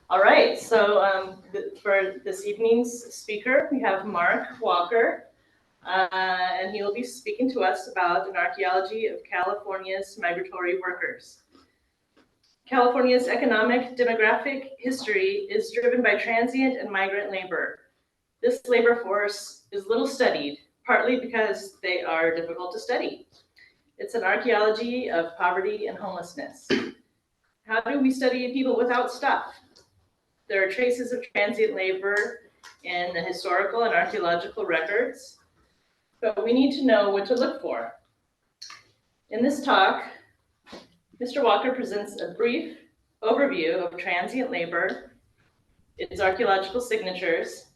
All right, so for this evening's speaker, we have Mark Walker, and he will be speaking to us about an archaeology of California's migratory workers. California's economic demographic history is driven by transient and migrant labor. This labor force is little studied, partly because they are difficult to study. It's an archaeology of poverty and homelessness. How do we study people without stuff? There are traces of transient labor in the historical and archaeological records, but we need to know what to look for. In this talk, Mr. Walker presents a brief overview of transient labor, its archaeological signatures,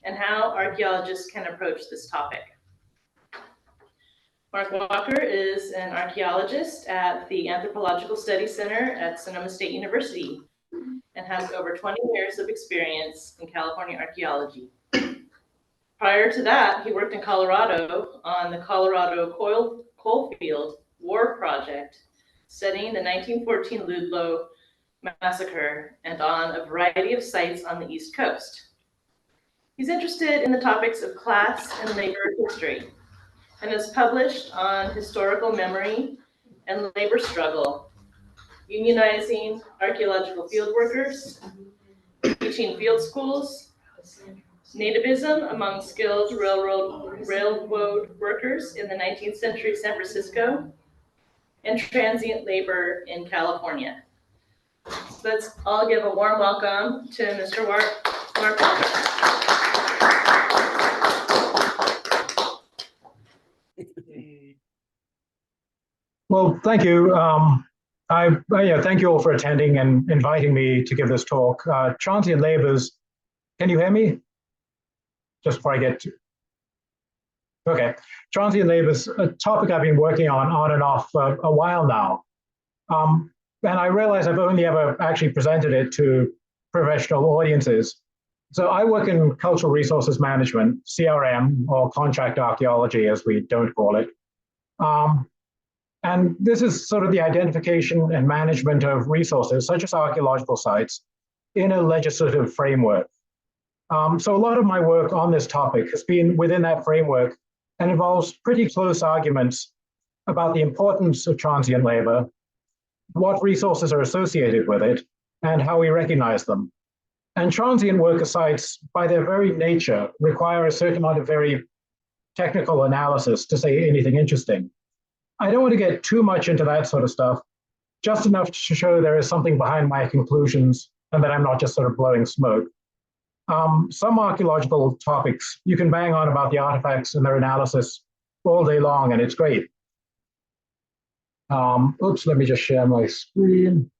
and how archaeologists can approach this topic. Mark Walker is an archaeologist at the Anthropological Studies Center at Sonoma State University and has over 20 years of experience in California archaeology. Prior to that, he worked in Colorado on the Colorado Coalfield War Project, studying the 1914 Ludlow massacre and on a variety of sites on the East Coast. He's interested in the topics of class and labor history and has published on historical memory and labor struggle, unionizing archaeological field workers, teaching field schools, nativism among skilled railroad workers in the 19th century San Francisco, and transient labor in California. So let's all give a warm welcome to Mr. Mark Walker. Well, thank you. Thank you all for attending and inviting me to give this talk. Transient labors, can you hear me? Just before I get to. Okay, transient labors, a topic I've been working on and off for a while now. And I realize I've only ever actually presented it to professional audiences. So I work in cultural resources management, CRM, or contract archaeology, as we don't call it. And this is sort of the identification and management of resources, such as archaeological sites, in a legislative framework. So a lot of my work on this topic has been within that framework and involves pretty close arguments about the importance of transient labor, what resources are associated with it, and how we recognize them. And transient worker sites, by their very nature, require a certain amount of very technical analysis to say anything interesting. I don't want to get too much into that sort of stuff, just enough to show there is something behind my conclusions and that I'm not just sort of blowing smoke. Some archaeological topics, you can bang on about the artifacts and their analysis all day long, and it's great. Oops, let me just share my screen.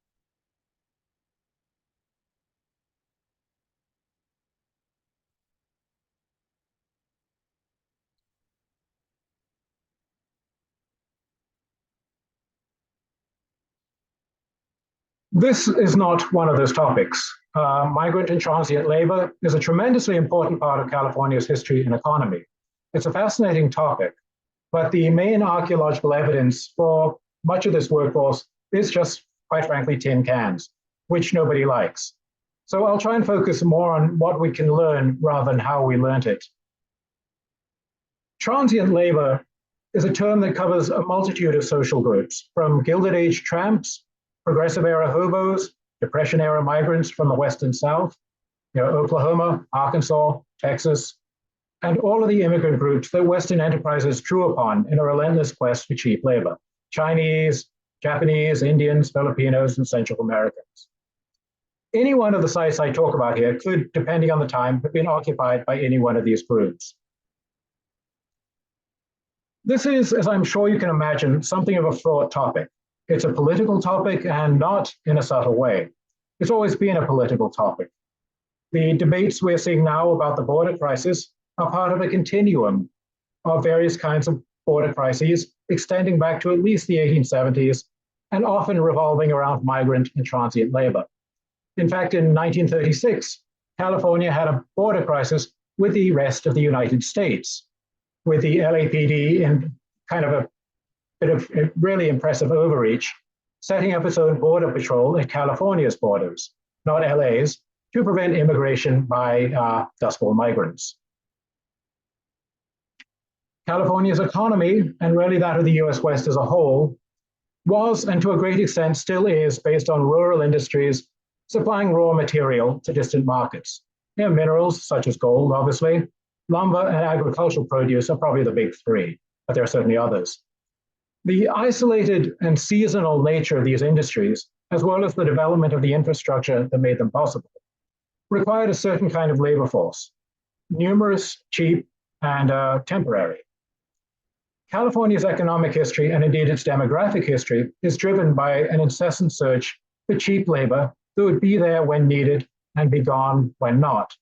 This is not one of those topics. Migrant and transient labor is a tremendously important part of California's history and economy. It's a fascinating topic, but the main archaeological evidence for much of this workforce is just, quite frankly, tin cans, which nobody likes. So I'll try and focus more on what we can learn rather than how we learned it. Transient labor is a term that covers a multitude of social groups, from Gilded Age tramps, Progressive era hobos, Depression era migrants from the West and South, Oklahoma, Arkansas, Texas, and all of the immigrant groups that Western enterprises drew upon in a relentless quest for cheap labor: Chinese, Japanese, Indians, Filipinos, and Central Americans. Any one of the sites I talk about here could, depending on the time, have been occupied by any one of these groups. This is, as I'm sure you can imagine, something of a fraught topic. It's a political topic, and not in a subtle way. It's always been a political topic. The debates we're seeing now about the border crisis are part of a continuum of various kinds of border crises, extending back to at least the 1870s, and often revolving around migrant and transient labor. In fact, in 1936, California had a border crisis with the rest of the United States, with the LAPD in kind of a bit of really impressive overreach, setting up its own border patrol at California's borders, not LA's, to prevent immigration by Dust Bowl migrants. California's economy, and really that of the US West as a whole, was, and to a great extent still is, based on rural industries supplying raw material to distant markets. Minerals such as gold, obviously, lumber and agricultural produce are probably the big three, but there are certainly others. The isolated and seasonal nature of these industries, as well as the development of the infrastructure that made them possible, required a certain kind of labor force, numerous, cheap, and temporary. California's economic history, and indeed its demographic history, is driven by an incessant search for cheap labor that would be there when needed and be gone when not.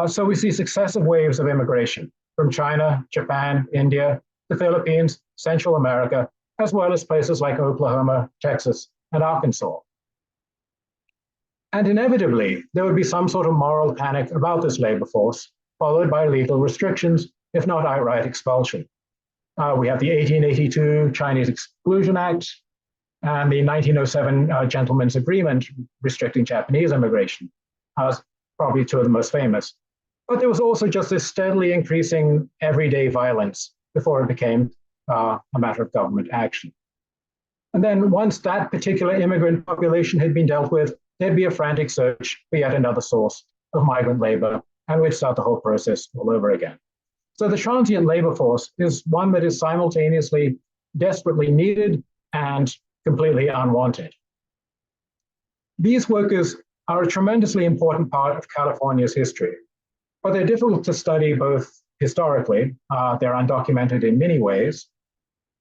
So we see successive waves of immigration from China, Japan, India, the Philippines, Central America, as well as places like Oklahoma, Texas, and Arkansas. And inevitably, there would be some sort of moral panic about this labor force, followed by legal restrictions, if not outright expulsion. We have the 1882 Chinese Exclusion Act and the 1907 Gentleman's Agreement restricting Japanese immigration, probably two of the most famous. But there was also just this steadily increasing everyday violence before it became a matter of government action. And then once that particular immigrant population had been dealt with, there'd be a frantic search for yet another source of migrant labor, and we'd start the whole process all over again. So the transient labor force is one that is simultaneously desperately needed and completely unwanted. These workers are a tremendously important part of California's history, but they're difficult to study both historically, they're undocumented in many ways,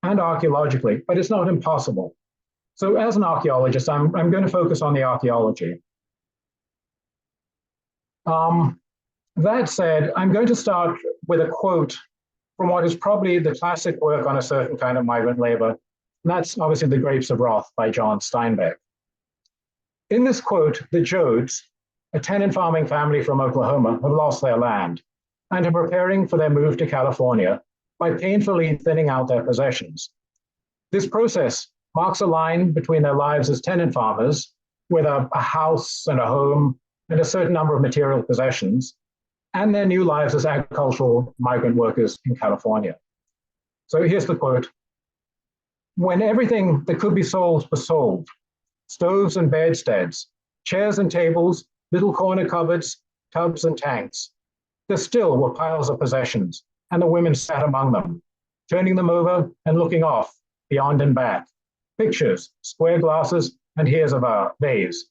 and archaeologically, but it's not impossible. So as an archaeologist, I'm going to focus on the archaeology. That said, I'm going to start with a quote from what is probably the classic work on a certain kind of migrant labor, and that's obviously The Grapes of Wrath by John Steinbeck. In this quote, the Jodes, a tenant farming family from Oklahoma, have lost their land and are preparing for their move to California by painfully thinning out their possessions. This process marks a line between their lives as tenant farmers, with a house and a home and a certain number of material possessions, and their new lives as agricultural migrant workers in California. So here's the quote. When everything that could be sold was sold, stoves and bedsteads, chairs and tables, little corner cupboards, tubs and tanks, there still were piles of possessions, and the women sat among them, turning them over and looking off, beyond and back. Pictures, square glasses, and here's a vase.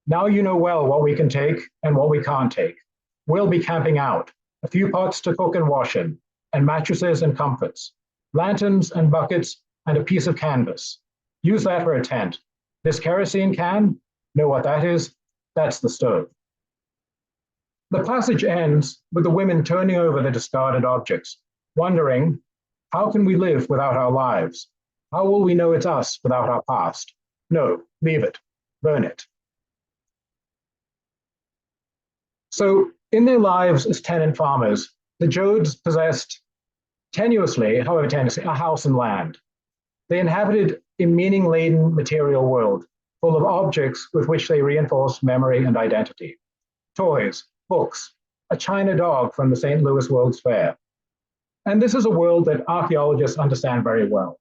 Now you know well what we can take and what we can't take. We'll be camping out, a few pots to cook and wash in, and mattresses and comforts, lanterns and buckets, and a piece of canvas. Use that for a tent. This kerosene can, know what that is? That's the stove. The passage ends with the women turning over the discarded objects, wondering, how can we live without our lives? How will we know it's us without our past? No, leave it, burn it. So in their lives as tenant farmers, the Jodes possessed tenuously, however tenuously, a house and land. They inhabited a meaning-laden material world full of objects with which they reinforced memory and identity. Toys, books, a China dog from the St. Louis World's Fair. And this is a world that archaeologists understand very well.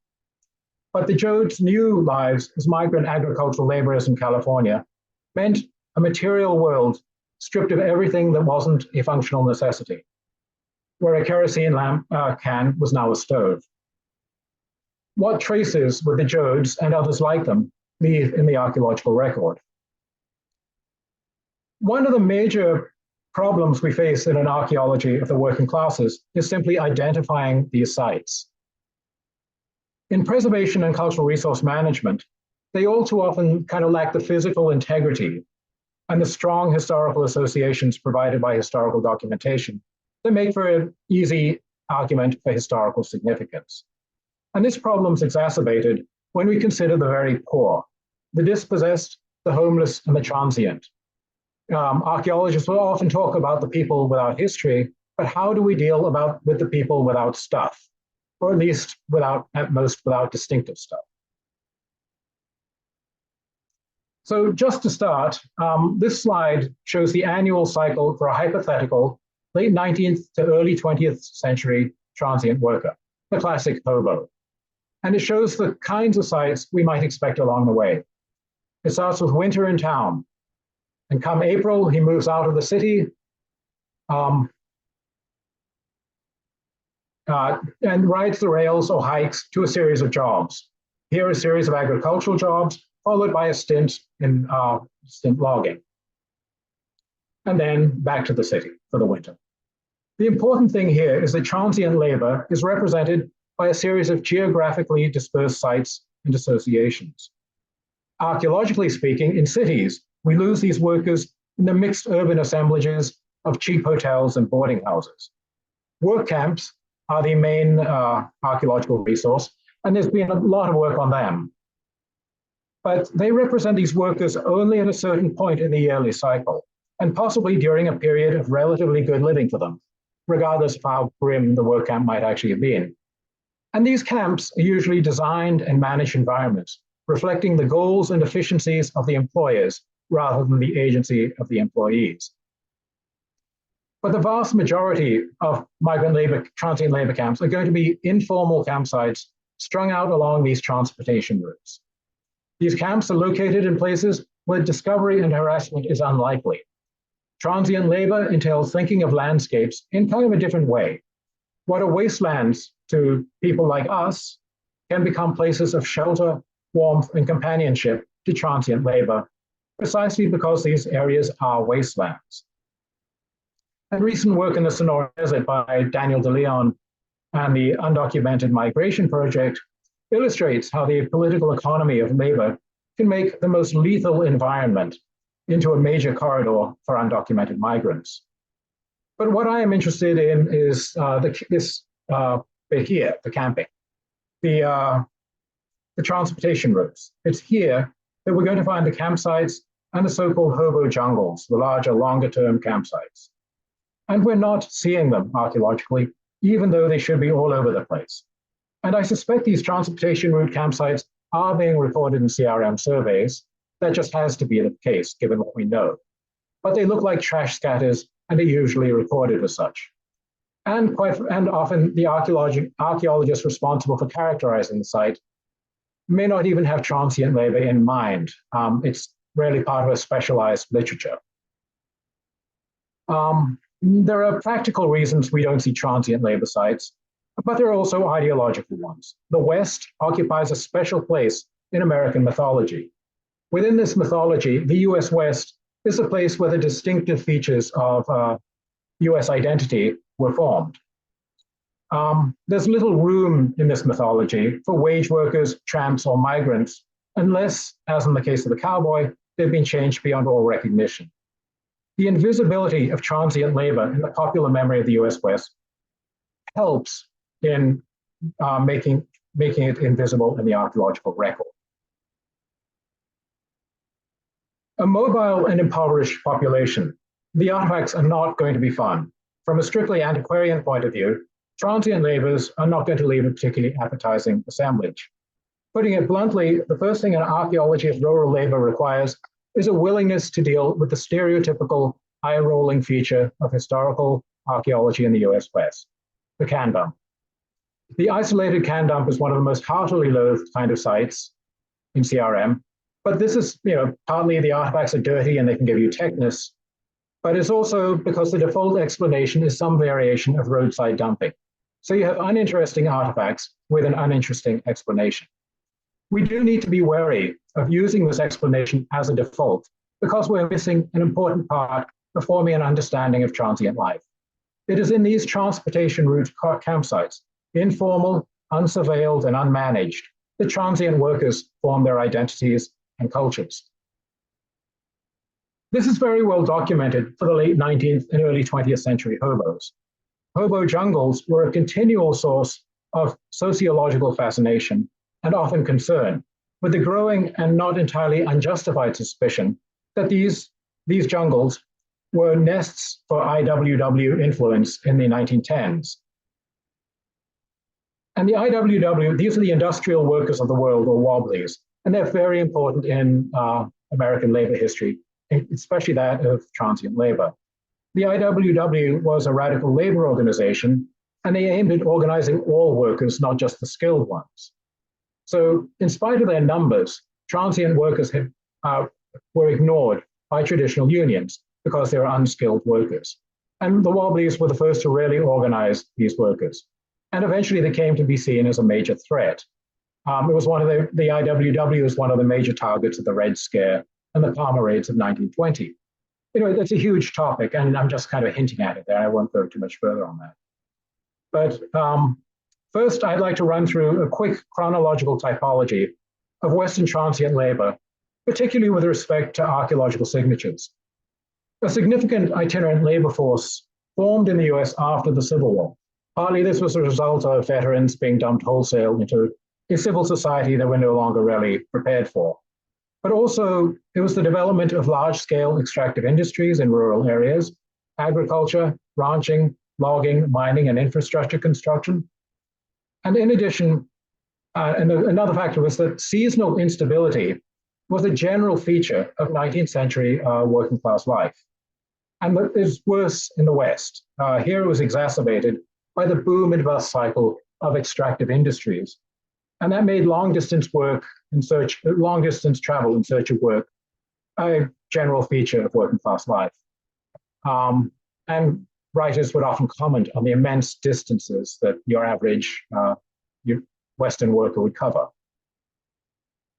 But the Jodes' new lives as migrant agricultural laborers in California meant a material world stripped of everything that wasn't a functional necessity, where a kerosene lamp can was now a stove. What traces would the Jodes and others like them leave in the archaeological record? One of the major problems we face in an archaeology of the working classes is simply identifying these sites. In preservation and cultural resource management, they all too often kind of lack the physical integrity and the strong historical associations provided by historical documentation that make for an easy argument for historical significance. And this problem is exacerbated when we consider the very poor, the dispossessed, the homeless, and the transient. Archaeologists will often talk about the people without history, but how do we deal with the people without stuff, or at least at most without distinctive stuff? So just to start, this slide shows the annual cycle for a hypothetical late 19th to early 20th century transient worker, the classic hobo. And it shows the kinds of sites we might expect along the way. It starts with winter in town. And come April, he moves out of the city and rides the rails or hikes to a series of jobs. Here, a series of agricultural jobs, followed by a stint in logging. And then back to the city for the winter. The important thing here is that transient labor is represented by a series of geographically dispersed sites and associations. Archaeologically speaking, in cities, we lose these workers in the mixed urban assemblages of cheap hotels and boarding houses. Work camps are the main archaeological resource, and there's been a lot of work on them. But they represent these workers only at a certain point in the yearly cycle, and possibly during a period of relatively good living for them, regardless of how grim the work camp might actually have been. And these camps are usually designed and managed environments, reflecting the goals and efficiencies of the employers rather than the agency of the employees. But the vast majority of transient labor camps are going to be informal campsites strung out along these transportation routes. These camps are located in places where discovery and harassment is unlikely. Transient labor entails thinking of landscapes in kind of a different way. What are wastelands to people like us can become places of shelter, warmth, and companionship to transient labor, precisely because these areas are wastelands. And recent work in the Sonora Desert by Daniel de Leon and the Undocumented Migration Project illustrates how the political economy of labor can make the most lethal environment into a major corridor for undocumented migrants. But what I am interested in is this bit here, the camping, the transportation routes. It's here that we're going to find the campsites and the so-called hobo jungles, the larger, longer-term campsites. And we're not seeing them archaeologically, even though they should be all over the place. And I suspect these transportation route campsites are being recorded in CRM surveys. That just has to be the case, given what we know. But they look like trash scatters, and are usually recorded as such. And often the archaeologists responsible for characterizing the site may not even have transient labor in mind. It's rarely part of a specialized literature. There are practical reasons we don't see transient labor sites, but there are also ideological ones. The West occupies a special place in American mythology. Within this mythology, the US West is the place where the distinctive features of US identity were formed. There's little room in this mythology for wage workers, tramps, or migrants, unless, as in the case of the cowboy, they've been changed beyond all recognition. The invisibility of transient labor in the popular memory of the US West helps in making it invisible in the archaeological record. A mobile and impoverished population, the artifacts are not going to be fun. From a strictly antiquarian point of view, transient laborers are not going to leave a particularly appetizing assemblage. Putting it bluntly, the first thing an archaeology of rural labor requires is a willingness to deal with the stereotypical eye-rolling feature of historical archaeology in the US West, the can dump. The isolated can dump is one of the most heartily loathed kind of sites in CRM, but this is, partly the artifacts are dirty and they can give you tetanus, but it's also because the default explanation is some variation of roadside dumping. So you have uninteresting artifacts with an uninteresting explanation. We do need to be wary of using this explanation as a default because we're missing an important part of forming an understanding of transient life. It is in these transportation route campsites, informal, unsurveilled, and unmanaged, that transient workers form their identities and cultures. This is very well documented for the late 19th and early 20th century hobos. Hobo jungles were a continual source of sociological fascination and often concern, with the growing and not entirely unjustified suspicion that these jungles were nests for IWW influence in the 1910s. And the IWW, these are the industrial workers of the world, or wobblies, and they're very important in American labor history, especially that of transient labor. The IWW was a radical labor organization, and they aimed at organizing all workers, not just the skilled ones. So in spite of their numbers, transient workers were ignored by traditional unions because they were unskilled workers. And the Wobblies were the first to really organize these workers. And eventually they came to be seen as a major threat. It was one of the IWW was one of the major targets of the Red Scare and the Palmer raids of 1920. You know, it's a huge topic, and I'm just kind of hinting at it there. I won't go too much further on that. But first, I'd like to run through a quick chronological typology of Western transient labor, particularly with respect to archaeological signatures. A significant itinerant labor force formed in the US after the Civil War. Partly this was a result of veterans being dumped wholesale into a civil society that we're no longer really prepared for. But also, it was the development of large-scale extractive industries in rural areas, agriculture, ranching, logging, mining, and infrastructure construction. And in addition, another factor was that seasonal instability was a general feature of 19th century working class life. And it was worse in the West. Here it was exacerbated by the boom and bust cycle of extractive industries. And that made long distance travel in search of work a general feature of working class life. And writers would often comment on the immense distances that your average Western worker would cover.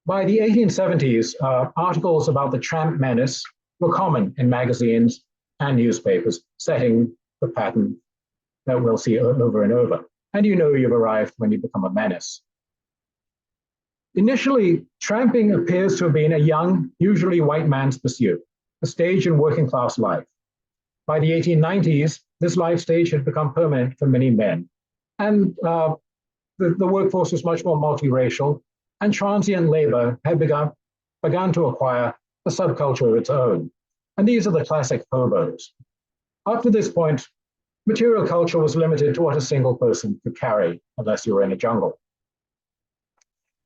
By the 1870s, articles about the tramp menace were common in magazines and newspapers, setting the pattern that we'll see over and over. And you know you've arrived when you become a menace. Initially, tramping appears to have been a young, usually white man's pursuit, a stage in working class life. By the 1890s, this life stage had become permanent for many men. And the workforce was much more multiracial, and transient labor had begun to acquire a subculture of its own. And these are the classic hobos. Up to this point, material culture was limited to what a single person could carry, unless you were in a jungle.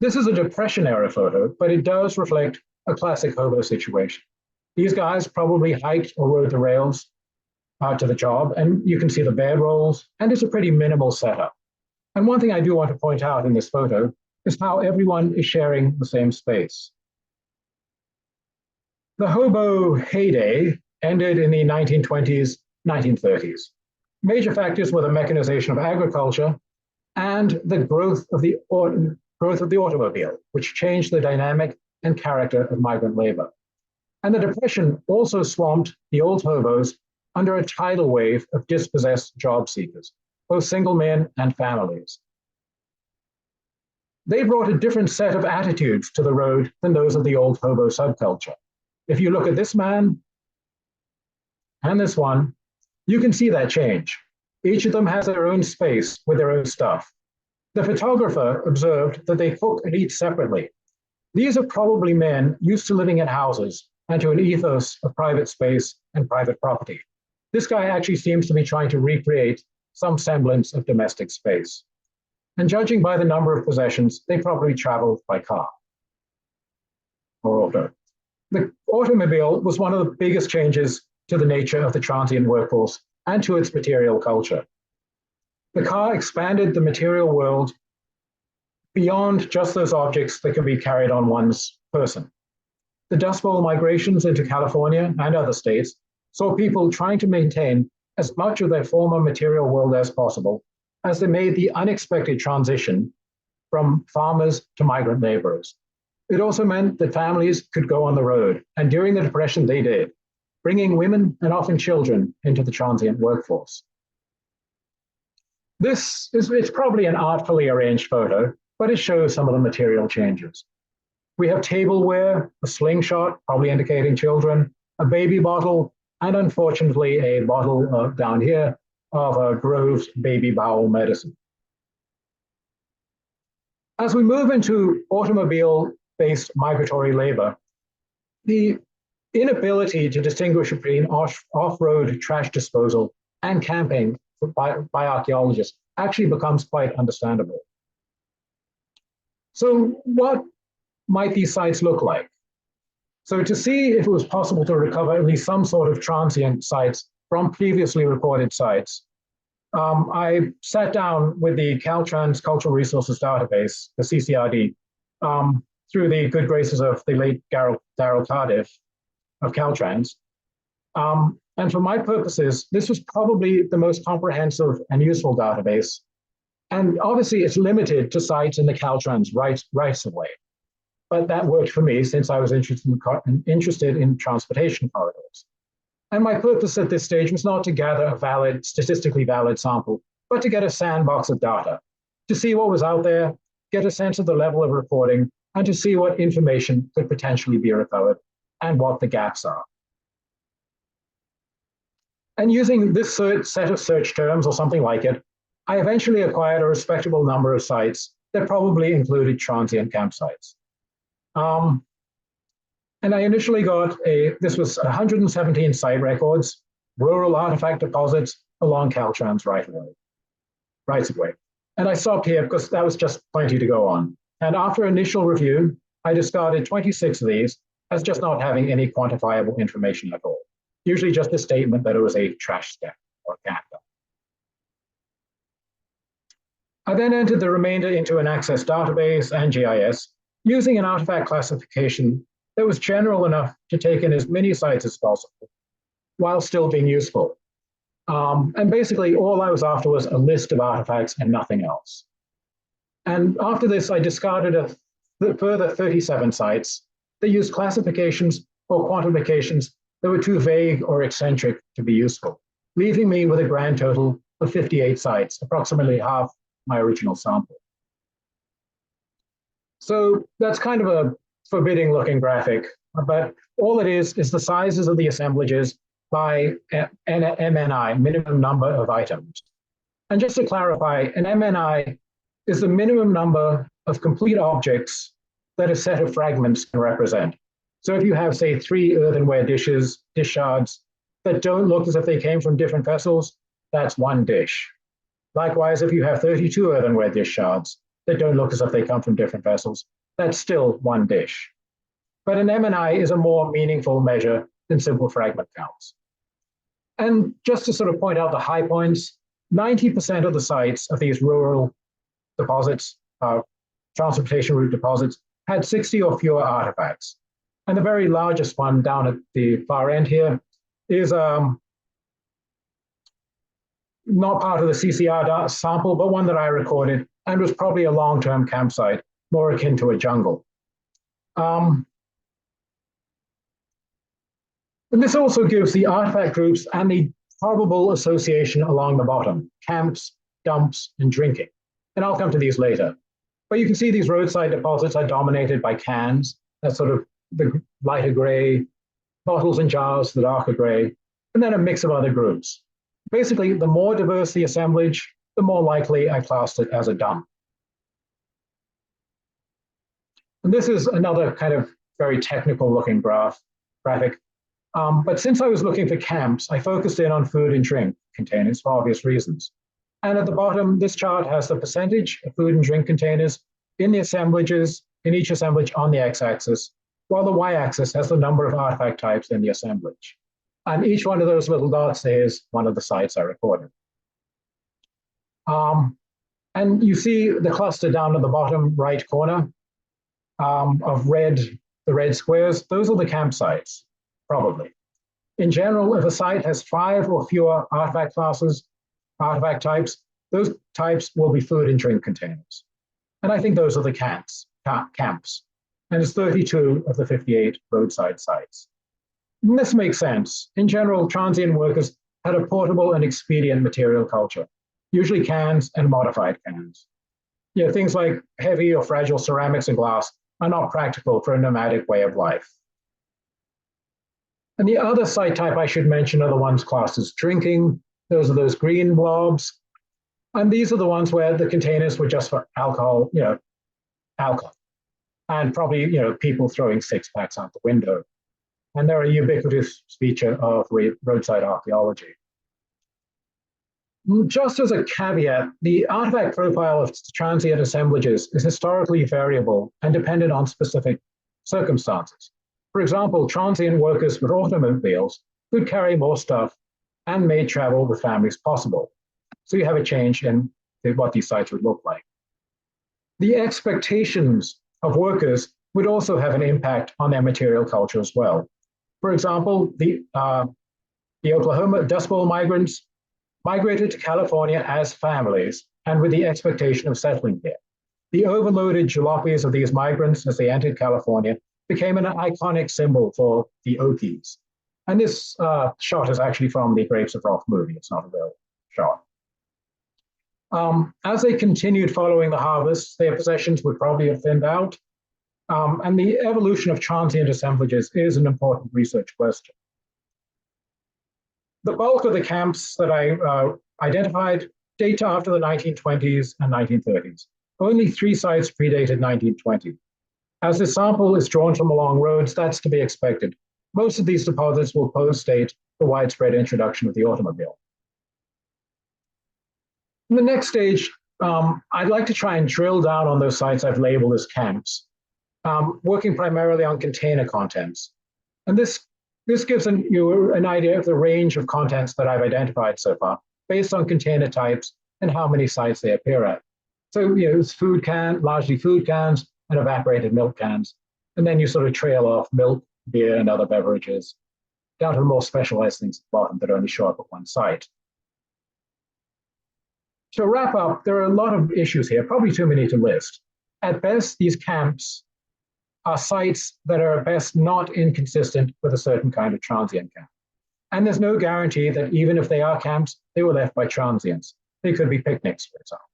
This is a Depression-era photo, but it does reflect a classic hobo situation. These guys probably hiked or rode the rails to the job, and you can see the bedrolls, and it's a pretty minimal setup. And one thing I do want to point out in this photo is how everyone is sharing the same space. The hobo heyday ended in the 1920s, 1930s. Major factors were the mechanization of agriculture and the growth of the automobile, which changed the dynamic and character of migrant labor. And the Depression also swamped the old hobos under a tidal wave of dispossessed job seekers, both single men and families. They brought a different set of attitudes to the road than those of the old hobo subculture. If you look at this man and this one, you can see that change. Each of them has their own space with their own stuff. The photographer observed that they cook and eat separately. These are probably men used to living in houses and to an ethos of private space and private property. This guy actually seems to be trying to recreate some semblance of domestic space. And judging by the number of possessions, they probably traveled by car or auto. The automobile was one of the biggest changes to the nature of the transient workforce and to its material culture. The car expanded the material world beyond just those objects that can be carried on one's person. The Dust Bowl migrations into California and other states saw people trying to maintain as much of their former material world as possible as they made the unexpected transition from farmers to migrant laborers. It also meant that families could go on the road, and during the Depression they did, bringing women and often children into the transient workforce. It's probably an artfully arranged photo, but it shows some of the material changes. We have tableware, a slingshot, probably indicating children, a baby bottle, and unfortunately a bottle down here of Grove's baby bowel medicine. As we move into automobile-based migratory labor, the inability to distinguish between off-road trash disposal and camping by archaeologists actually becomes quite understandable. So what might these sites look like? So to see if it was possible to recover at least some sort of transient sites from previously recorded sites, I sat down with the Caltrans Cultural Resources Database, the CCRD, through the good graces of the late Darrell Cardiff of Caltrans. And for my purposes, this was probably the most comprehensive and useful database. And obviously it's limited to sites in the Caltrans rights of way. But that worked for me since I was interested in transportation corridors. And my purpose at this stage was not to gather a statistically valid sample, but to get a sandbox of data, to see what was out there, get a sense of the level of reporting, and to see what information could potentially be recovered and what the gaps are. And using this set of search terms or something like it, I eventually acquired a respectable number of sites that probably included transient campsites. And I initially got this was 117 site records, rural artifact deposits along Caltrans rights of way. And I stopped here because that was just plenty to go on. And after initial review, I discarded 26 of these as just not having any quantifiable information at all. Usually just a statement that it was a trash stack or camp dump. I then entered the remainder into an Access database and GIS using an artifact classification that was general enough to take in as many sites as possible while still being useful. And basically all I was after was a list of artifacts and nothing else. And after this, I discarded a further 37 sites that used classifications or quantifications that were too vague or eccentric to be useful, leaving me with a grand total of 58 sites, approximately half my original sample. So that's kind of a forbidding looking graphic, but all it is the sizes of the assemblages by an MNI, minimum number of items. And just to clarify, an MNI is the minimum number of complete objects that a set of fragments can represent. So if you have, say, 3 earthenware dish shards that don't look as if they came from different vessels, that's 1 dish. Likewise, if you have 32 earthenware dish shards that don't look as if they come from different vessels, that's still 1 dish. But an MNI is a more meaningful measure than simple fragment counts. And just to sort of point out the high points, 90% of the sites of these rural deposits, transportation route deposits, had 60 or fewer artifacts. And the very largest one down at the far end here is not part of the CCR sample, but one that I recorded and was probably a long-term campsite, more akin to a jungle. And this also gives the artifact groups and the probable association along the bottom, camps, dumps, and drinking. And I'll come to these later. But you can see these roadside deposits are dominated by cans, that's sort of the lighter gray, bottles and jars, the darker gray, and then a mix of other groups. Basically, the more diverse the assemblage, the more likely I classed it as a dump. And this is another kind of very technical looking graphic. But since I was looking for camps, I focused in on food and drink containers for obvious reasons. And at the bottom, this chart has the percentage of food and drink containers in the assemblages, in each assemblage on the x-axis, while the y-axis has the number of artifact types in the assemblage. And each one of those little dots is one of the sites I recorded. And you see the cluster down at the bottom right corner of the red squares. Those are the campsites, probably. In general, if a site has 5 or fewer artifact classes, artifact types, those types will be food and drink containers. And I think those are the camps. And it's 32 of the 58 roadside sites. And this makes sense. In general, transient workers had a portable and expedient material culture, usually cans and modified cans. You know, things like heavy or fragile ceramics and glass are not practical for a nomadic way of life. And the other site type I should mention are the ones classed as drinking. Those are those green blobs. And these are the ones where the containers were just for alcohol, alcohol. And probably, people throwing 6-packs out the window. And they're a ubiquitous feature of roadside archaeology. Just as a caveat, the artifact profile of transient assemblages is historically variable and dependent on specific circumstances. For example, transient workers with automobiles could carry more stuff and made travel with families possible. So you have a change in what these sites would look like. The expectations of workers would also have an impact on their material culture as well. For example, the Oklahoma Dust Bowl migrants migrated to California as families and with the expectation of settling here. The overloaded jalopies of these migrants as they entered California became an iconic symbol for the Okies. And this shot is actually from the Grapes of Wrath movie. It's not a real shot. As they continued following the harvest, their possessions would probably have thinned out. And the evolution of transient assemblages is an important research question. The bulk of the camps that I identified date to after the 1920s and 1930s. Only 3 sites predated 1920. As this sample is drawn from along roads, that's to be expected. Most of these deposits will post-date the widespread introduction of the automobile. In the next stage, I'd like to try and drill down on those sites I've labeled as camps, working primarily on container contents. And this gives you an idea of the range of contents that I've identified so far, based on container types and how many sites they appear at. So it's largely food cans and evaporated milk cans. And then you sort of trail off milk, beer, and other beverages, down to the more specialized things at the bottom that only show up at one site. To wrap up, there are a lot of issues here, probably too many to list. At best, these camps are sites that are at best not inconsistent with a certain kind of transient camp. And there's no guarantee that even if they are camps, they were left by transients. They could be picnics, for example.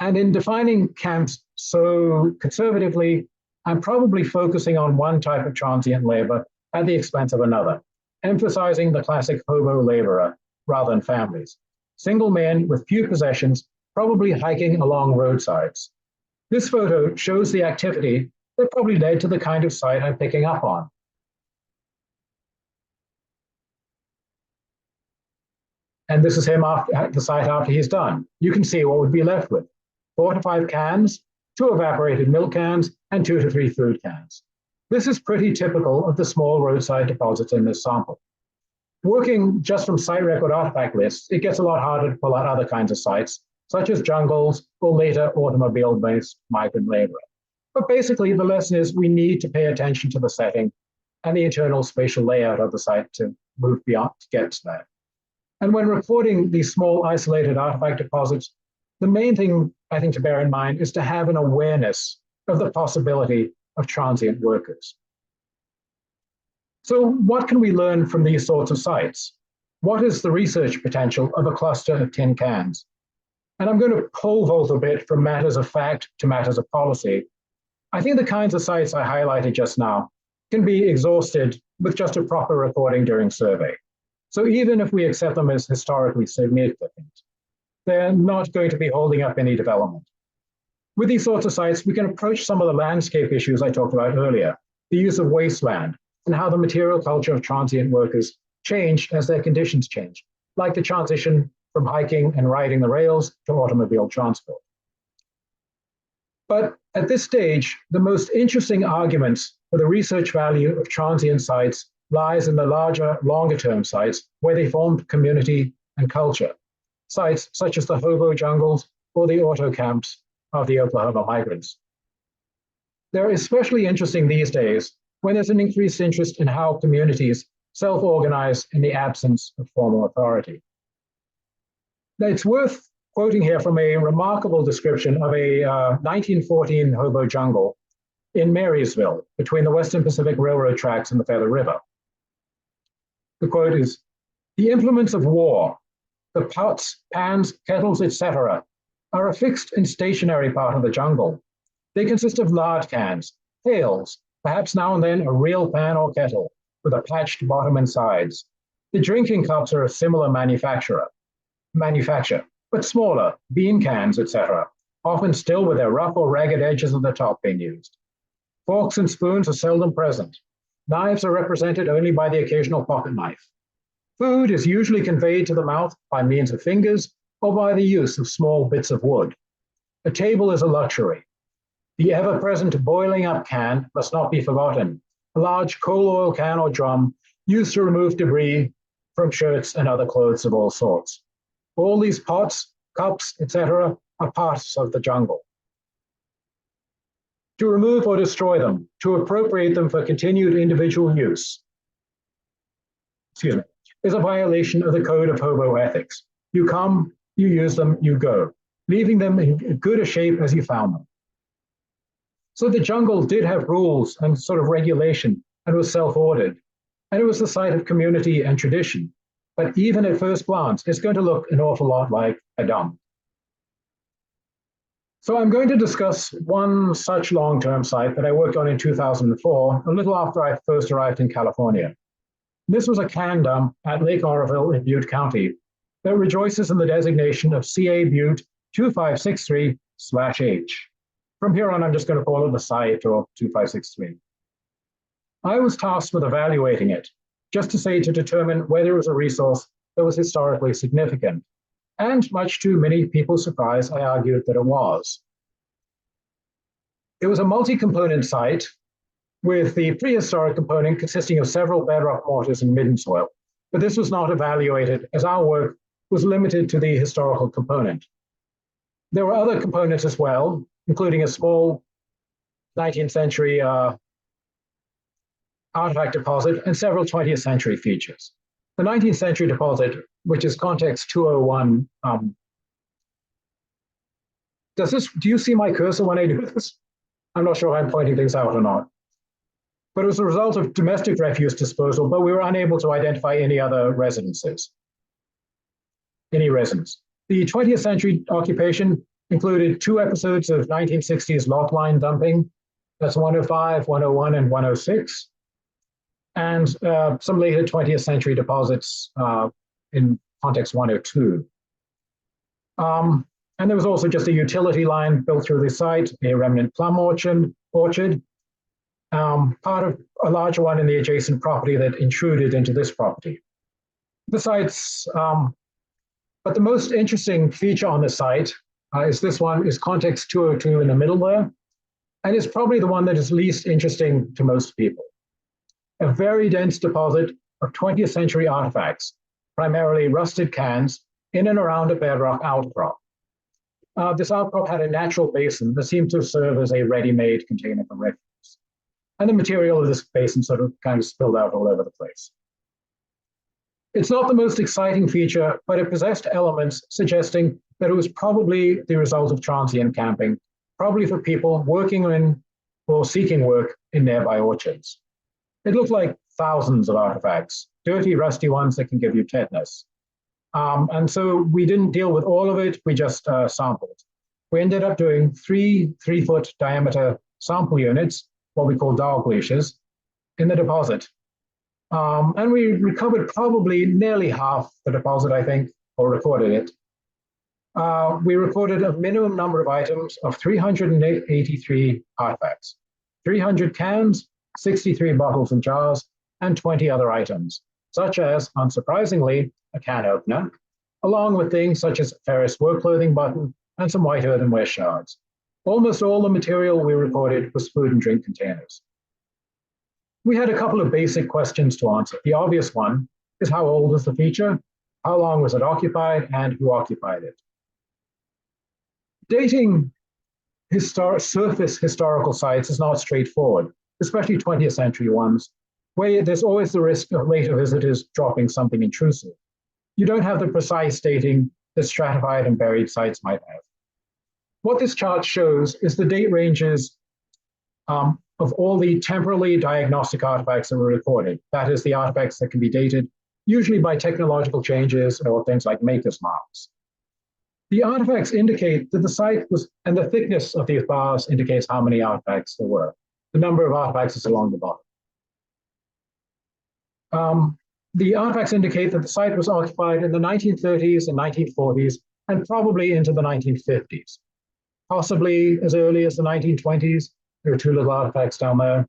And in defining camps so conservatively, I'm probably focusing on one type of transient labor at the expense of another, emphasizing the classic hobo laborer rather than families. Single men with few possessions, probably hiking along roadsides. This photo shows the activity that probably led to the kind of site I'm picking up on. And this is him at the site after he's done. You can see what would be left with 4 to 5 cans, 2 evaporated milk cans, and 2 to 3 food cans. This is pretty typical of the small roadside deposits in this sample. Working just from site record artifact lists, it gets a lot harder to pull out other kinds of sites, such as jungles or later automobile-based migrant labor. But basically, the lesson is we need to pay attention to the setting and the internal spatial layout of the site to move beyond to get to that. And when recording these small isolated artifact deposits, the main thing I think to bear in mind is to have an awareness of the possibility of transient workers. So what can we learn from these sorts of sites? What is the research potential of a cluster of tin cans? And I'm going to pole vault a bit from matters of fact to matters of policy. I think the kinds of sites I highlighted just now can be exhausted with just a proper recording during survey. So even if we accept them as historically significant, they're not going to be holding up any development. With these sorts of sites, we can approach some of the landscape issues I talked about earlier, the use of wasteland, and how the material culture of transient workers changed as their conditions changed, like the transition from hiking and riding the rails to automobile transport. But at this stage, the most interesting arguments for the research value of transient sites lies in the larger, longer-term sites where they formed community and culture, sites such as the hobo jungles or the auto camps of the Oklahoma migrants. They're especially interesting these days when there's an increased interest in how communities self-organize in the absence of formal authority. Now, it's worth quoting here from a remarkable description of a 1914 hobo jungle in Marysville between the Western Pacific Railroad tracks and the Feather River. The quote is, "The implements of war, the pots, pans, kettles, etc., are a fixed and stationary part of the jungle. They consist of lard cans, pails, perhaps now and then a real pan or kettle with a patched bottom and sides. The drinking cups are of similar manufacture, but smaller, bean cans, etc., often still with their rough or ragged edges of the top being used. Forks and spoons are seldom present. Knives are represented only by the occasional pocket knife. Food is usually conveyed to the mouth by means of fingers or by the use of small bits of wood. A table is a luxury. The ever-present boiling up can must not be forgotten. a large coal oil can or drum used to remove debris from shirts and other clothes of all sorts. All these pots, cups, etc., are parts of the jungle. To remove or destroy them, to appropriate them for continued individual use, is a violation of the code of hobo ethics. You come, you use them, you go, leaving them in good a shape as you found them. So the jungle did have rules and sort of regulation and was self-ordered, and it was the site of community and tradition. But even at first glance, it's going to look an awful lot like a dump. So I'm going to discuss one such long-term site that I worked on in 2004, a little after I first arrived in California. This was a can dump at Lake Oroville in Butte County that rejoices in the designation of CA Butte 2563/H. From here on, I'm just going to call it the site or 2563. I was tasked with evaluating it, just to say to determine whether it was a resource that was historically significant. And much to many people's surprise, I argued that it was. It was a multi-component site with the prehistoric component consisting of several bedrock mortars and midden soil. But this was not evaluated as our work was limited to the historical component. There were other components as well, including a small 19th century artifact deposit and several 20th century features. The 19th century deposit, which is context 201, do you see my cursor when I do this? I'm not sure if I'm pointing things out or not. But it was a result of domestic refuse disposal, but we were unable to identify any other residences, any residents. The 20th century occupation included 2 episodes of 1960s lot line dumping. That's 105, 101, and 106. And some later 20th century deposits in context 102. And there was also just a utility line built through the site, a remnant plum orchard, part of a larger one in the adjacent property that intruded into this property. The sites, but the most interesting feature on the site is this one, is context 202 in the middle there. And it's probably the one that is least interesting to most people. A very dense deposit of 20th century artifacts, primarily rusted cans, in and around a bedrock outcrop. This outcrop had a natural basin that seemed to serve as a ready-made container for refuse. And the material of this basin sort of kind of spilled out all over the place. It's not the most exciting feature, but it possessed elements suggesting that it was probably the result of transient camping, probably for people working in or seeking work in nearby orchards. It looked like thousands of artifacts, dirty, rusty ones that can give you tetanus. And so we didn't deal with all of it, we just sampled. We ended up doing 3 3-foot diameter sample units, what we call dog leashes, in the deposit. And we recovered probably nearly half the deposit, I think, or recorded it. We recorded a minimum number of items of 383 artifacts, 300 cans, 63 bottles and jars, and 20 other items, such as, unsurprisingly, a can opener, along with things such as a Ferris work clothing button and some white earthenware shards. Almost all the material we recorded was food and drink containers. We had a couple of basic questions to answer. The obvious one is, how old was the feature? How long was it occupied, and who occupied it? Dating surface historical sites is not straightforward, especially 20th century ones, where there's always the risk of later visitors dropping something intrusive. You don't have the precise dating that stratified and buried sites might have. What this chart shows is the date ranges of all the temporally diagnostic artifacts that were recorded. That is, the artifacts that can be dated, usually by technological changes or things like maker's marks. The artifacts indicate that the site was, and the thickness of these bars indicates how many artifacts there were. The number of artifacts is along the bottom. The artifacts indicate that the site was occupied in the 1930s and 1940s, and probably into the 1950s. Possibly as early as the 1920s. There are 2 little artifacts down there.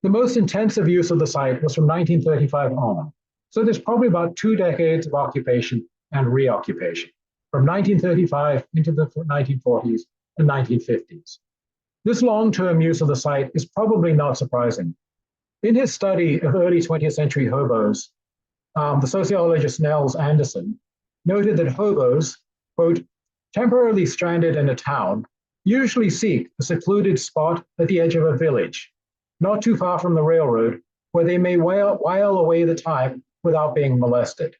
The most intensive use of the site was from 1935 on. So there's probably about 2 decades of occupation and reoccupation, from 1935 into the 1940s and 1950s. This long-term use of the site is probably not surprising. In his study of early 20th century hobos, the sociologist Nels Anderson noted that hobos, quote, temporarily stranded in a town, usually seek a secluded spot at the edge of a village, not too far from the railroad, where they may while away the time without being molested.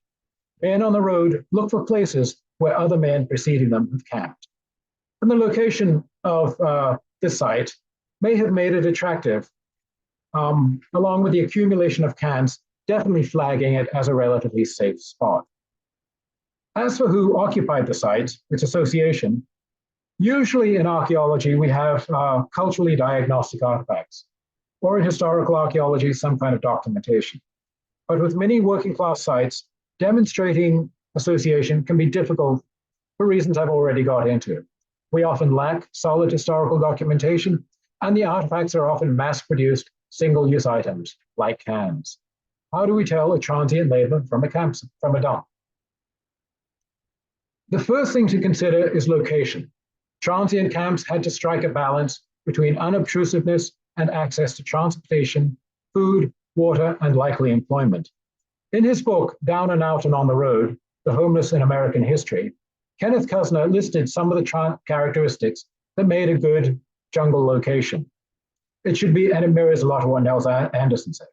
Men on the road look for places where other men preceding them have camped. And the location of this site may have made it attractive, along with the accumulation of cans, definitely flagging it as a relatively safe spot. As for who occupied the site, its association, usually in archaeology, we have culturally diagnostic artifacts, or in historical archaeology, some kind of documentation. But with many working class sites, demonstrating association can be difficult for reasons I've already got into. We often lack solid historical documentation, and the artifacts are often mass-produced single-use items, like cans. How do we tell a transient labor from a dump? The first thing to consider is location. Transient camps had to strike a balance between unobtrusiveness and access to transportation, food, water, and likely employment. In his book, Down and Out and on the Road, The Homeless in American History, Kenneth Kusner listed some of the characteristics that made a good jungle location. It should be, and it mirrors a lot of what Nels Anderson said,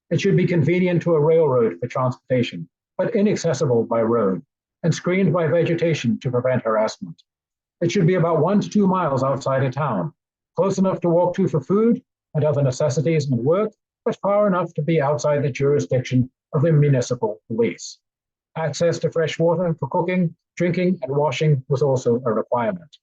it should be convenient to a railroad for transportation, but inaccessible by road, and screened by vegetation to prevent harassment. It should be about 1 to 2 miles outside a town, close enough to walk to for food and other necessities and work, but far enough to be outside the jurisdiction of the municipal police. Access to fresh water for cooking, drinking, and washing was also a requirement.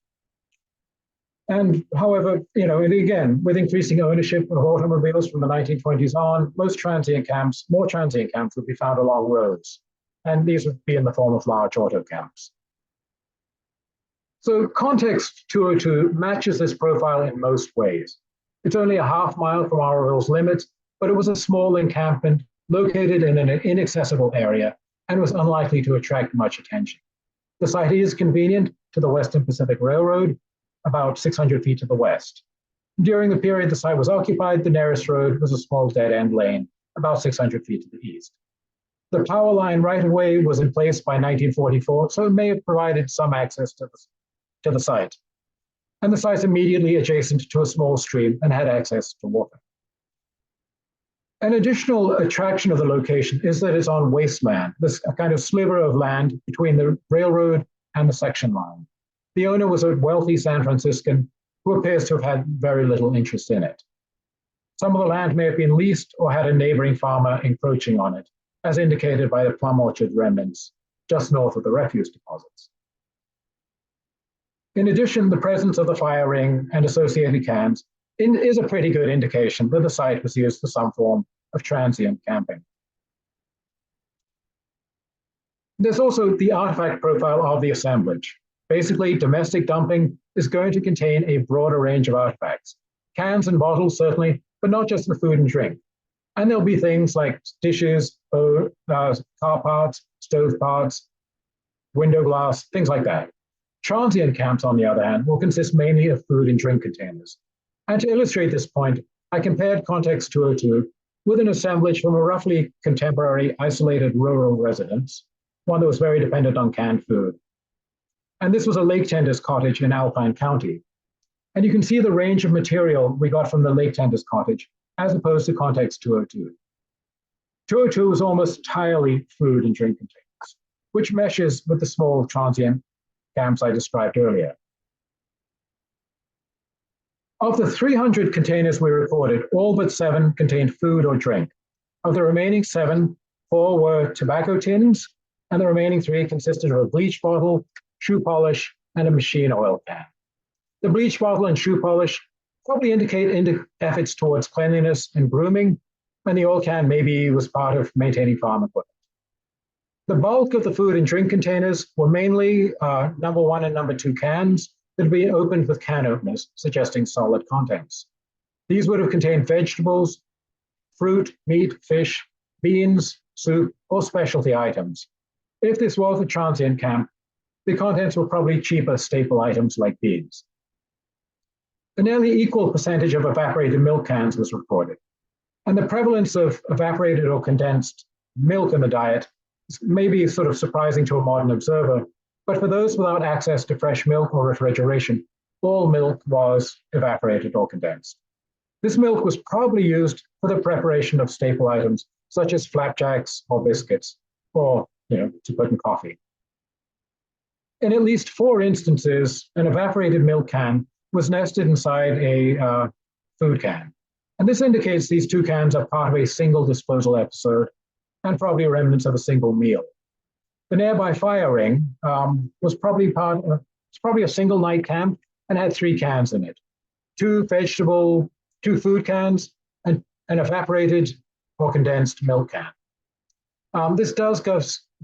And however, again, with increasing ownership of automobiles from the 1920s on, more transient camps would be found along roads. And these would be in the form of large auto camps. So context 202 matches this profile in most ways. It's only a half mile from Auroville's limits, but it was a small encampment located in an inaccessible area and was unlikely to attract much attention. The site is convenient to the Western Pacific Railroad, about 600 feet to the west. During the period the site was occupied, the nearest road was a small dead-end lane, about 600 feet to the east. The power line right-of-way was in place by 1944, so it may have provided some access to the site. And the site's immediately adjacent to a small stream and had access to water. An additional attraction of the location is that it's on wasteland, this kind of sliver of land between the railroad and the section line. The owner was a wealthy San Franciscan who appears to have had very little interest in it. Some of the land may have been leased or had a neighboring farmer encroaching on it, as indicated by the plum orchard remnants just north of the refuse deposits. In addition, the presence of the fire ring and associated cans is a pretty good indication that the site was used for some form of transient camping. There's also the artifact profile of the assemblage. Basically, domestic dumping is going to contain a broader range of artifacts. Cans and bottles, certainly, but not just for food and drink. And there'll be things like dishes, car parts, stove parts, window glass, things like that. Transient camps, on the other hand, will consist mainly of food and drink containers. And to illustrate this point, I compared Context 202 with an assemblage from a roughly contemporary isolated rural residence, one that was very dependent on canned food. And this was a lake tender's cottage in Alpine County. And you can see the range of material we got from the lake tender's cottage, as opposed to Context 202. 202 was almost entirely food and drink containers, which meshes with the small transient camps I described earlier. Of the 300 containers we recorded, all but 7 contained food or drink. Of the remaining 7, 4 were tobacco tins, and the remaining 3 consisted of a bleach bottle, shoe polish, and a machine oil can. The bleach bottle and shoe polish probably indicate efforts towards cleanliness and grooming, and the oil can maybe was part of maintaining farm equipment. The bulk of the food and drink containers were mainly number 1 and number 2 cans that had been opened with can openers, suggesting solid contents. These would have contained vegetables, fruit, meat, fish, beans, soup, or specialty items. If this was a transient camp, the contents were probably cheaper staple items like beans. a nearly equal percentage of evaporated milk cans was reported. And the prevalence of evaporated or condensed milk in the diet may be sort of surprising to a modern observer, but for those without access to fresh milk or refrigeration, all milk was evaporated or condensed. This milk was probably used for the preparation of staple items such as flapjacks or biscuits, or to put in coffee. In at least 4 instances, an evaporated milk can was nested inside a food can. And this indicates these 2 cans are part of a single disposal episode and probably remnants of a single meal. The nearby fire ring was probably a single night camp and had 3 cans in it: 2 food cans, and an evaporated or condensed milk can. This does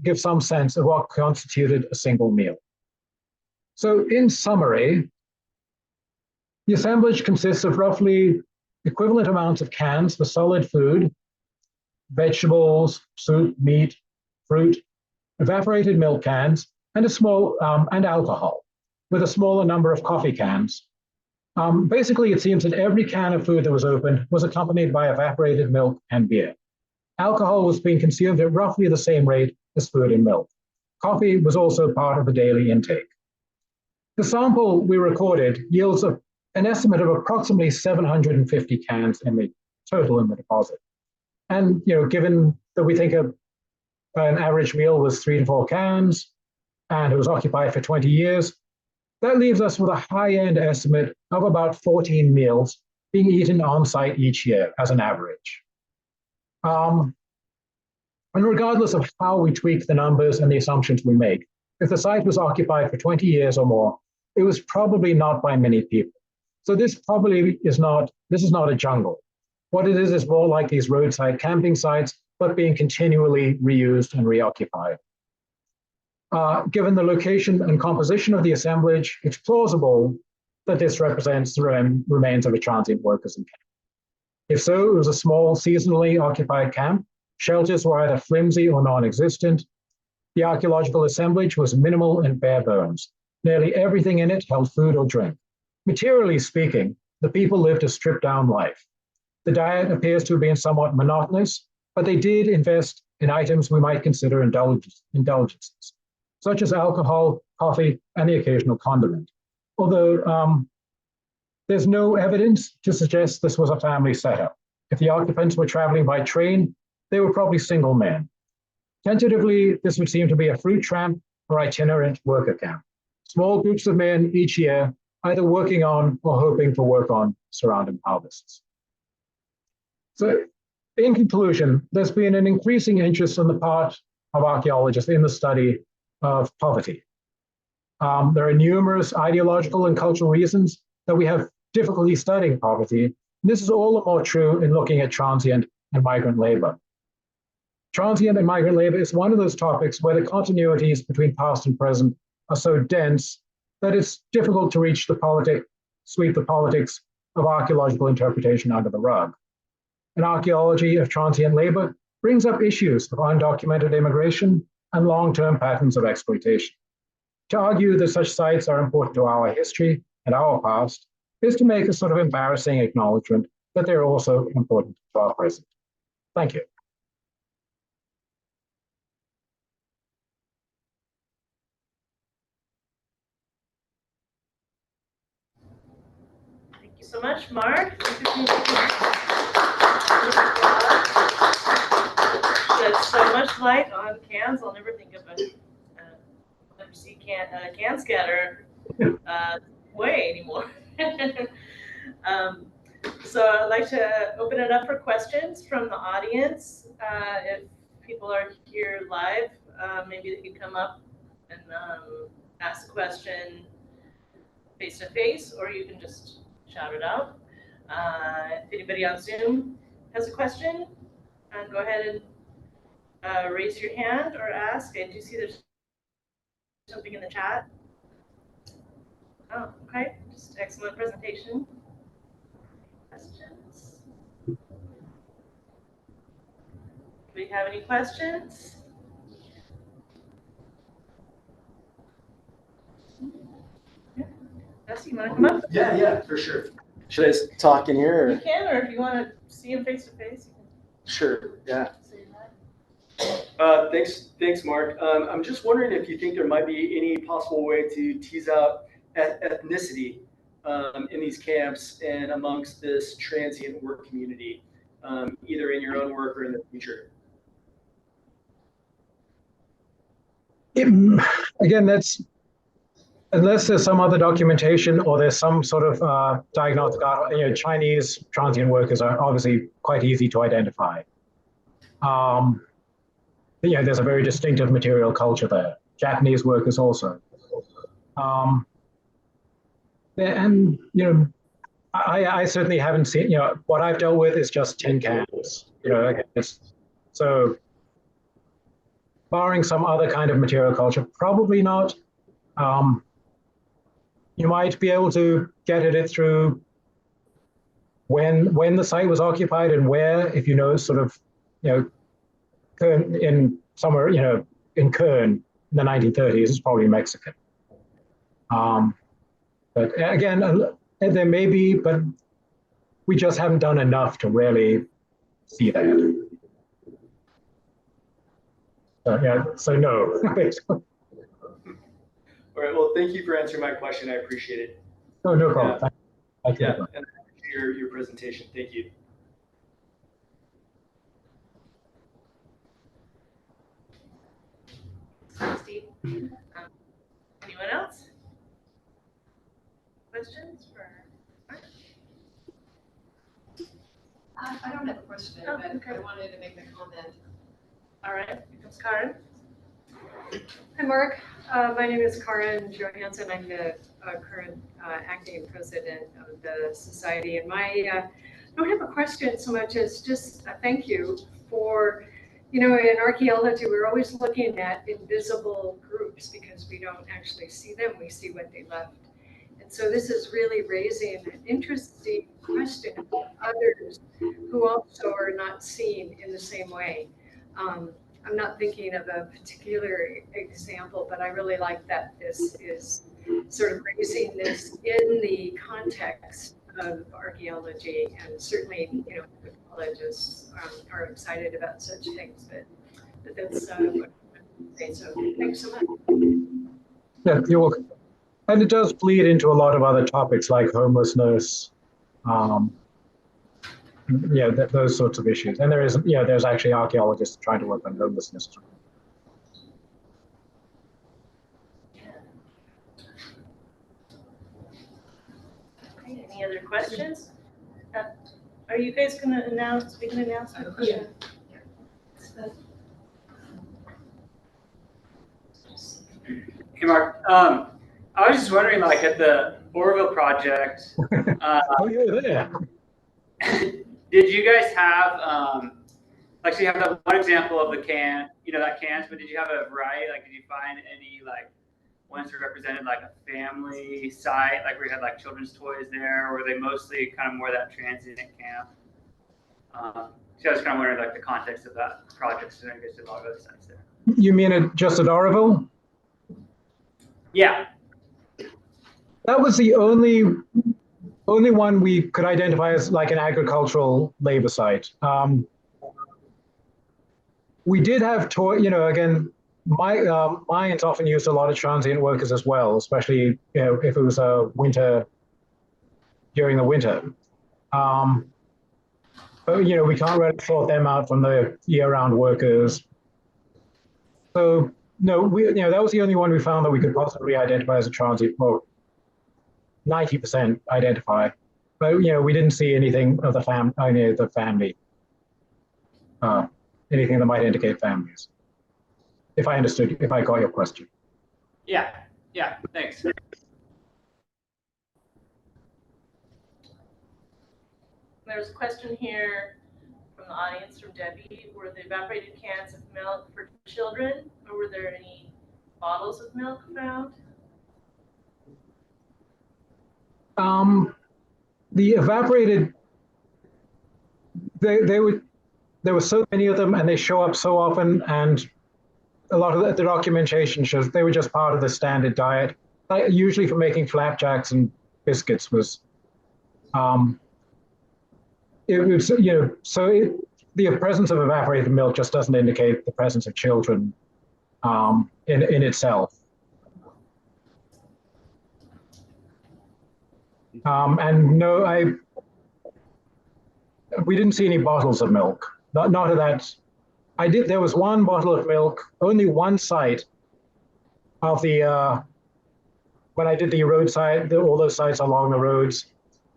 give some sense of what constituted a single meal. So in summary, the assemblage consists of roughly equivalent amounts of cans for solid food, vegetables, soup, meat, fruit, evaporated milk cans, and and alcohol, with a smaller number of coffee cans. Basically, it seems that every can of food that was opened was accompanied by evaporated milk and beer. Alcohol was being consumed at roughly the same rate as food and milk. Coffee was also part of the daily intake. The sample we recorded yields an estimate of approximately 750 cans in the total in the deposit. And given that we think an average meal was 3 to 4 cans, and it was occupied for 20 years, that leaves us with a high-end estimate of about 14 meals being eaten on site each year as an average. And regardless of how we tweak the numbers and the assumptions we make, if the site was occupied for 20 years or more, it was probably not by many people. So this is not a jungle. What it is more like these roadside camping sites, but being continually reused and reoccupied. Given the location and composition of the assemblage, it's plausible that this represents the remains of a transient workers camp. If so, it was a small, seasonally occupied camp. Shelters were either flimsy or non-existent. The archaeological assemblage was minimal and bare bones. Nearly everything in it held food or drink. Materially speaking, the people lived a stripped-down life. The diet appears to have been somewhat monotonous, but they did invest in items we might consider indulgences, such as alcohol, coffee, and the occasional condiment. Although there's no evidence to suggest this was a family setup. If the occupants were traveling by train, they were probably single men. Tentatively, this would seem to be a fruit tramp or itinerant worker camp. Small groups of men each year, either working on or hoping to work on surrounding harvests. So in conclusion, there's been an increasing interest on the part of archaeologists in the study of poverty. There are numerous ideological and cultural reasons that we have difficulty studying poverty. This is all the more true in looking at transient and migrant labor. Transient and migrant labor is one of those topics where the continuities between past and present are so dense that it's difficult to sweep the politics of archaeological interpretation under the rug. An archaeology of transient labor brings up issues of undocumented immigration and long-term patterns of exploitation. To argue that such sites are important to our history and our past is to make a sort of embarrassing acknowledgement that they're also important to our present. Thank you. Thank you so much, Mark. Shed so much light on cans. I'll never think of never see can scatter way anymore. So I'd like to open it up for questions from the audience. If people are here live, maybe they could come up and ask a question face to face, or you can just shout it out. If anybody on Zoom has a question, go ahead and raise your hand or ask. I do see there's something in the chat. Oh, okay, just excellent presentation. Questions? Do we have any questions? Yeah. Jesse, you want to come up? Yeah, for sure. Should I talk in here? You can, or if you want to see him face to face, you Sure, yeah. can say that. Thanks, Mark. I'm just wondering if you think there might be any possible way to tease out ethnicity in these camps and amongst this transient work community, either in your own work or in the future. Again, that's unless there's some other documentation or there's some sort of diagnostic, Chinese transient workers are obviously quite easy to identify. There's a very distinctive material culture there. Japanese workers also. And, I certainly haven't seen, what I've dealt with is just tin cans, so barring some other kind of material culture, probably not. You might be able to get at it through when the site was occupied and where, if sort of, in somewhere, in Kern in the 1930s, it's probably Mexican. But again, there may be, but we just haven't done enough to really see that. So no. All right, well, thank you for answering my question. I appreciate it. Oh, no problem. And I appreciate your presentation. Thank you. Steve. Anyone else? Questions for Mark? I don't have a question, Oh, but okay. I wanted to make a comment. All right, here comes Karen. Hi, Mark. My name is Karen Johansson. I'm the current acting president of the society. And I don't have a question so much as just a thank you for, in archaeology, we're always looking at invisible groups because we don't actually see them. We see what they left. And so this is really raising an interesting question about others who also are not seen in the same way. I'm not thinking of a particular example, but I really like that this is sort of raising this in the context of archaeology, and certainly, archaeologists are excited about such things, but that's what I'm saying. So thanks so much. Yeah, you're welcome. And it does bleed into a lot of other topics like homelessness, those sorts of issues. And there's actually archaeologists trying to work on homelessness. Okay, any other questions? Are you guys going to make an announcement? Yeah. Hey, Mark. I was just wondering, like, at the Oroville project, Oh, you're there. did you guys have, so you have that one example of the can, that cans, but did you have a variety? Like, did you find any, like, ones that represented, like, a family site, like, where you had, like, children's toys there, or were they mostly kind of more that transient camp? So I was kind of wondering, like, the context of that project, so I guess there's a lot of other sites there. You mean just at Oroville? Yeah. That was the only one we could identify as like an agricultural labor site. We did have again, mines often used a lot of transient workers as well, especially if it was during the winter. But we can't really sort them out from the year-round workers. So no, that was the only one we found that we could possibly identify as a transient. Well, 90% identify, but we didn't see anything of the family, anything that might indicate families. If I got your question. Yeah, thanks. There's a question here from the audience, from Debbie. Were the evaporated cans of milk for children, or were there any bottles of milk found? The evaporated, there were so many of them, and they show up so often, and a lot of the documentation shows they were just part of the standard diet. Usually for making flapjacks and biscuits was Um, it was, the presence of evaporated milk just doesn't indicate the presence of children in itself. And no, we didn't see any bottles of milk. Not of that. There was one bottle of milk, only one site of the, when I did the roadside, all those sites along the roads,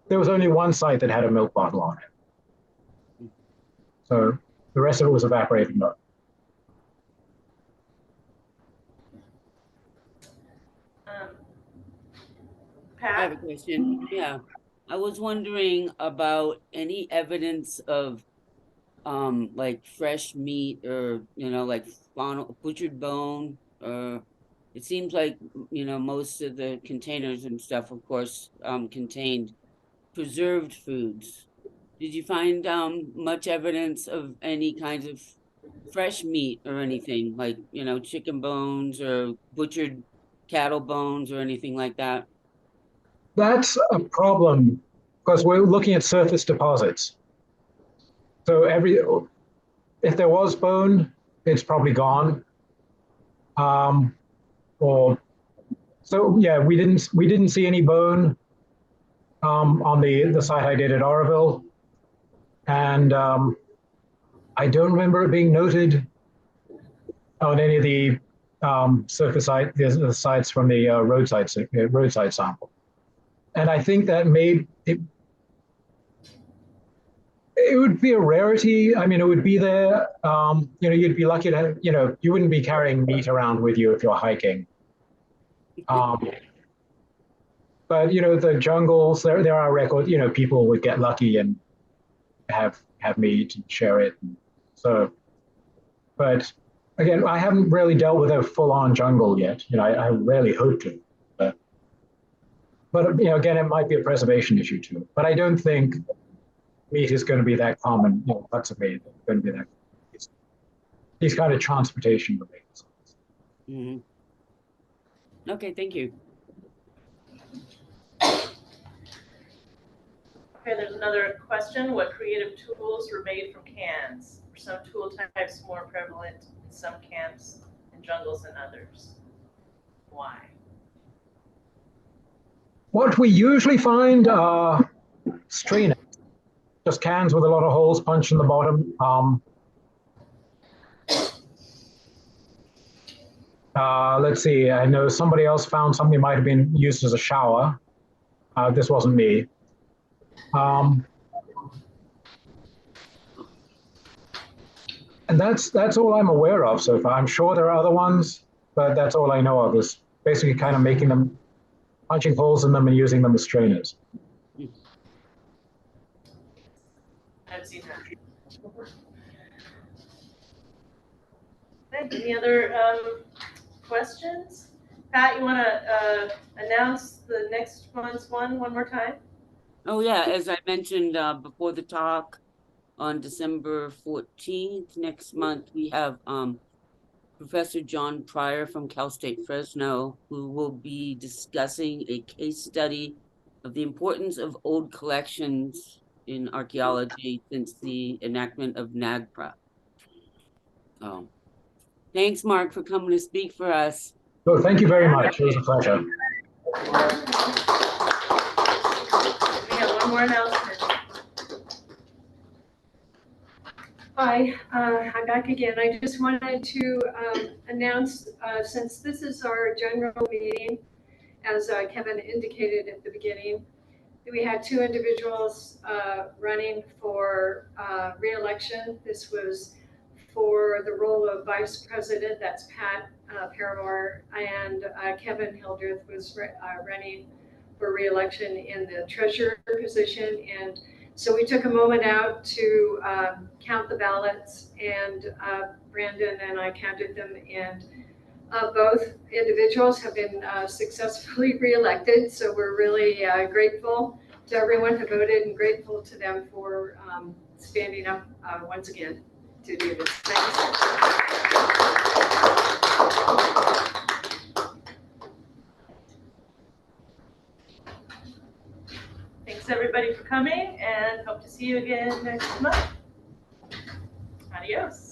there was only one site that had a milk bottle on it. So the rest of it was evaporated milk. I have a Pat? question. Yeah. I was wondering about any evidence of like fresh meat or like butchered bone, or it seems like most of the containers and stuff, of course, contained preserved foods. Did you find much evidence of any kinds of fresh meat or anything like chicken bones or butchered cattle bones or anything like that? That's a problem because we're looking at surface deposits. So if there was bone, it's probably gone. Or so yeah, we didn't see any bone on the site I did at Oroville, and I don't remember it being noted on any of the surface the sites from the roadside sample. And I think that it would be a rarity. I mean, it would be there. You'd be lucky to have, you wouldn't be carrying meat around with you if you're hiking. But the jungles, there are records. People would get lucky and have meat and share it. So, but again, I haven't really dealt with a full-on jungle yet. I really hope to. But again, it might be a preservation issue too. But I don't think meat is going to be that common. Parts of meat are going to be that. These kind of transportation related. Mm-hmm. Okay, thank you. Okay, there's another question. What creative tools were made from cans? Were some tool types more prevalent in some camps and jungles than others? Why? What we usually find are strainers, just cans with a lot of holes punched in the bottom. Let's see, I know somebody else found something might have been used as a shower. This wasn't me. And that's all I'm aware of so far. I'm sure there are other ones, but that's all I know of is basically kind of making them, punching holes in them and using them as strainers. I've seen that. Okay, any other questions? Pat, you want to announce the next month's one more time? Oh yeah, as I mentioned before the talk, on December 14th next month, we have Professor John Pryor from Cal State Fresno, who will be discussing a case study of the importance of old collections in archaeology since the enactment of NAGPRA. Thanks, Mark, for coming to speak for us. So thank you very much. It was a pleasure. We have one more announcement. Hi, I'm back again. I just wanted to announce, since this is our general meeting, as Kevin indicated at the beginning, we had two individuals running for re-election. This was for the role of vice president, that's Pat Paramore, and Kevin Hildreth was running for re-election in the treasurer position. And so we took a moment out to count the ballots, and Brandon and I counted them, and both individuals have been successfully re-elected. So we're really grateful to everyone who voted and grateful to them for standing up once again to do this. Thanks. Thanks, Thanks everybody for coming and hope to see you again next month. Adios.